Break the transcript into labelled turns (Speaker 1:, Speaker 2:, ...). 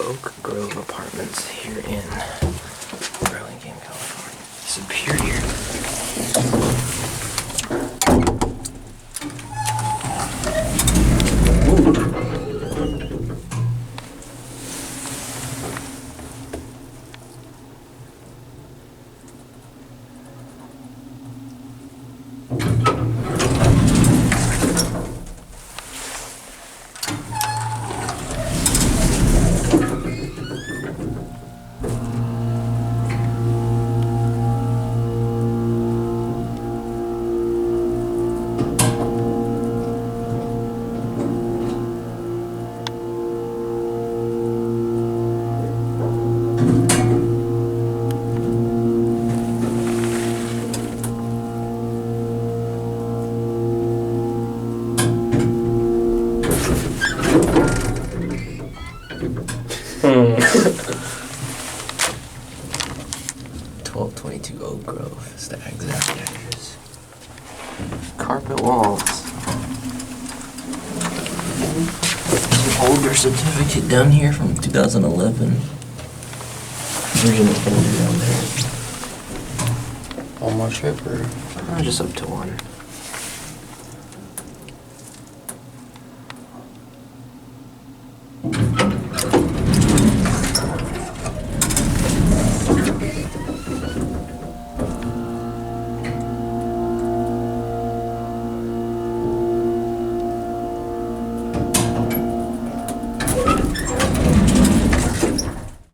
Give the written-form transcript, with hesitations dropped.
Speaker 1: Oak Grove Apartments here in Burlingame, California. Superior. Hmm. 1222 Oak Grove is the exact address. Carpet walls. Some older certificate down here from 2011. Version of down there.
Speaker 2: One more trip or?
Speaker 1: Just up to one.